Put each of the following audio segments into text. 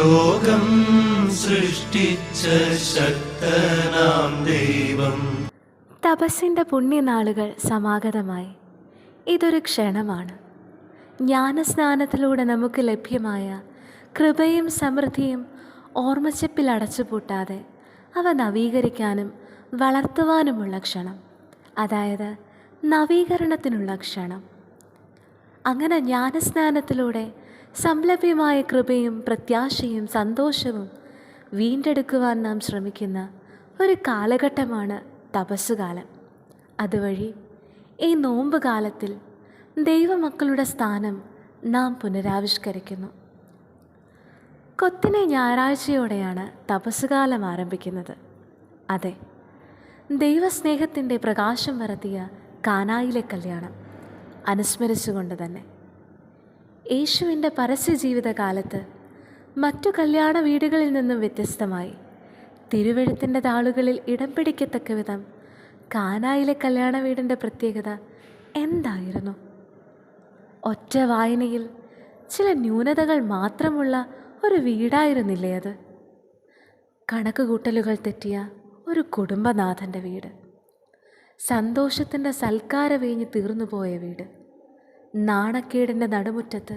ലോകം സൃഷ്ടിച്ച ശക്തനാം ദൈവം. തപസ്സിൻ്റെ പുണ്യനാളുകൾ സമാഗതമായി. ഇതൊരു ക്ഷണമാണ്. ജ്ഞാനസ്നാനത്തിലൂടെ നമുക്ക് ലഭ്യമായ കൃപയും സമൃദ്ധിയും ഓർമ്മച്ചപ്പിൽ അടച്ചുപൂട്ടാതെ അവ നവീകരിക്കാനും വളർത്തുവാനുമുള്ള ക്ഷണം, അതായത് നവീകരണത്തിനുള്ള ക്ഷണം. അങ്ങനെ ജ്ഞാനസ്നാനത്തിലൂടെ സംലഭ്യമായ കൃപയും പ്രത്യാശയും സന്തോഷവും വീണ്ടെടുക്കുവാൻ നാം ശ്രമിക്കുന്ന ഒരു കാലഘട്ടമാണ് തപസ്സുകാലം. അതുവഴി ഈ നോമ്പ് കാലത്തിൽ ദൈവമക്കളുടെ സ്ഥാനം നാം പുനരാവിഷ്കരിക്കുന്നു. കൊത്തിനെ ഞായറാഴ്ചയോടെയാണ് തപസ്സുകാലം ആരംഭിക്കുന്നത്. അതെ, ദൈവസ്നേഹത്തിൻ്റെ പ്രകാശം പരത്തിയ കാനായിലെ കല്യാണം അനുസ്മരിച്ചുകൊണ്ട് തന്നെ. യേശുവിൻ്റെ പരസ്യജീവിതകാലത്ത് മറ്റു കല്യാണ വീടുകളിൽ നിന്നും വ്യത്യസ്തമായി തിരുവെഴുത്തിൻ്റെ താളുകളിൽ ഇടം പിടിക്കത്തക്ക വിധം കാനായിലെ കല്യാണ വീടിൻ്റെ പ്രത്യേകത എന്തായിരുന്നു? ഒറ്റ വായനയിൽ ചില ന്യൂനതകൾ മാത്രമുള്ള ഒരു വീടായിരുന്നില്ലേ അത്? കണക്കുകൂട്ടലുകൾ തെറ്റിയ ഒരു കുടുംബനാഥൻ്റെ വീട്, സന്തോഷത്തിൻ്റെ സൽക്കാര വീഞ്ഞ് തീർന്നുപോയ വീട്, നാണക്കേടിൻ്റെ നടുമുറ്റത്ത്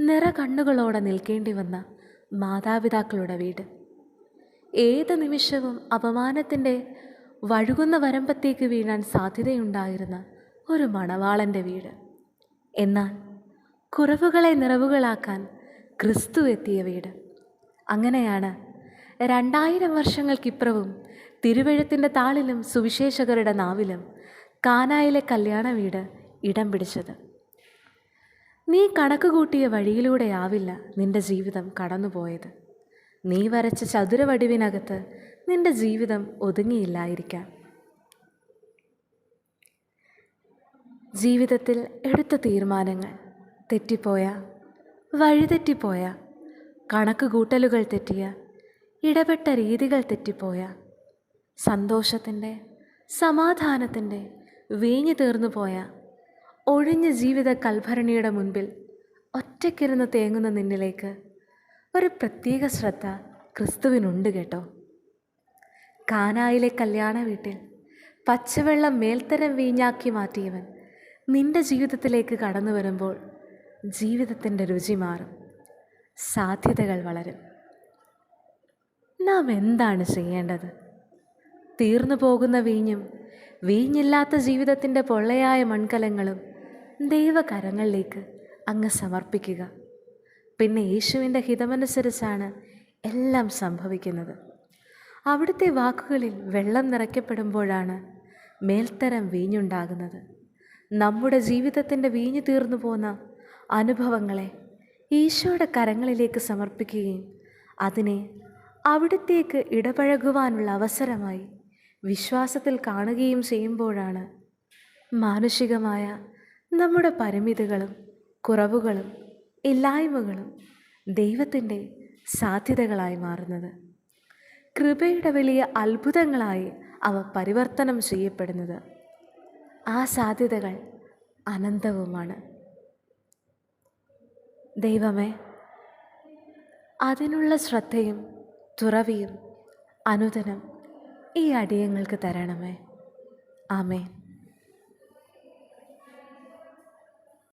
നിറകണ്ണുകളോടെ നിൽക്കേണ്ടി വന്ന മാതാപിതാക്കളുടെ വീട്, ഏത് നിമിഷവും അപമാനത്തിൻ്റെ വഴുകുന്ന വരമ്പത്തേക്ക് വീഴാൻ സാധ്യതയുണ്ടായിരുന്ന ഒരു മണവാളൻ്റെ വീട്. എന്നാൽ കുറവുകളെ നിറവുകളാക്കാൻ ക്രിസ്തു എത്തിയ വീട്. അങ്ങനെയാണ് 2000 വർഷങ്ങൾക്കിപ്പുറവും തിരുവെഴുത്തിൻ്റെ താളിലും സുവിശേഷകരുടെ നാവിലും കാനായിലെ കല്യാണ വീട് ഇടം പിടിച്ചത്. നീ കണക്കുകൂട്ടിയ വഴിയിലൂടെയാവില്ല നിന്റെ ജീവിതം കടന്നുപോയത്. നീ വരച്ച ചതുരവടിവിനകത്ത് നിന്റെ ജീവിതം ഒതുങ്ങിയില്ലായിരിക്കാം. ജീവിതത്തിൽ എടുത്ത തീരുമാനങ്ങൾ തെറ്റിപ്പോയ, വഴിതെറ്റിപ്പോയ, കണക്കുകൂട്ടലുകൾ തെറ്റിയ, ഇടപെട്ട രീതികൾ തെറ്റിപ്പോയ, സന്തോഷത്തിൻ്റെ സമാധാനത്തിൻ്റെ വീഞ്ഞു തീർന്നു പോയ ഒഴിഞ്ഞ ജീവിത കൽഭരണിയുടെ മുൻപിൽ ഒറ്റയ്ക്കിരുന്ന് തേങ്ങുന്ന നിന്നിലേക്ക് ഒരു പ്രത്യേക ശ്രദ്ധ ക്രിസ്തുവിനുണ്ട് കേട്ടോ. കാനായിലെ കല്യാണ വീട്ടിൽ പച്ചവെള്ളം മേൽത്തരം വീഞ്ഞാക്കി മാറ്റിയവൻ നിന്റെ ജീവിതത്തിലേക്ക് കടന്നു വരുമ്പോൾ ജീവിതത്തിൻ്റെ രുചി മാറും, സാധ്യതകൾ വളരും. നാം എന്താണ് ചെയ്യേണ്ടത്? തീർന്നു പോകുന്ന വീഞ്ഞും വീഞ്ഞില്ലാത്ത ജീവിതത്തിൻ്റെ പൊള്ളയായ മൺകലങ്ങളും ദൈവകരങ്ങളിലേക്ക് അങ്ങ് സമർപ്പിക്കുക. പിന്നെ യേശുവിൻ്റെ ഹിതമനുസരിച്ചാണ് എല്ലാം സംഭവിക്കുന്നത്. അവിടുത്തെ വാക്കുകളിൽ വെള്ളം നിറയ്ക്കപ്പെടുമ്പോഴാണ് മേൽത്തരം വീഞ്ഞുണ്ടാകുന്നത്. നമ്മുടെ ജീവിതത്തിൻ്റെ വീഞ്ഞു തീർന്നു പോന്ന അനുഭവങ്ങളെ ഈശോയുടെ കരങ്ങളിലേക്ക് സമർപ്പിക്കുകയും അതിനെ അവിടത്തേക്ക് ഇടപഴകുവാനുള്ള അവസരമായി വിശ്വാസത്തിൽ കാണുകയും ചെയ്യുമ്പോഴാണ് മാനുഷികമായ നമ്മുടെ പരിമിതികളും കുറവുകളും ഇല്ലായ്മകളും ദൈവത്തിൻ്റെ സാധ്യതകളായി മാറുന്നത്. കൃപയുടെ വലിയ അത്ഭുതങ്ങളായി അവ പരിവർത്തനം ചെയ്യപ്പെടുന്നത്. ആ സാധ്യതകൾ അനന്തവുമാണ്. ദൈവമേ, അതിനുള്ള ശ്രദ്ധയും തുറവിയും അനുദിനം ഈ അടിയങ്ങൾക്ക് തരണമേ. ആമേൻ.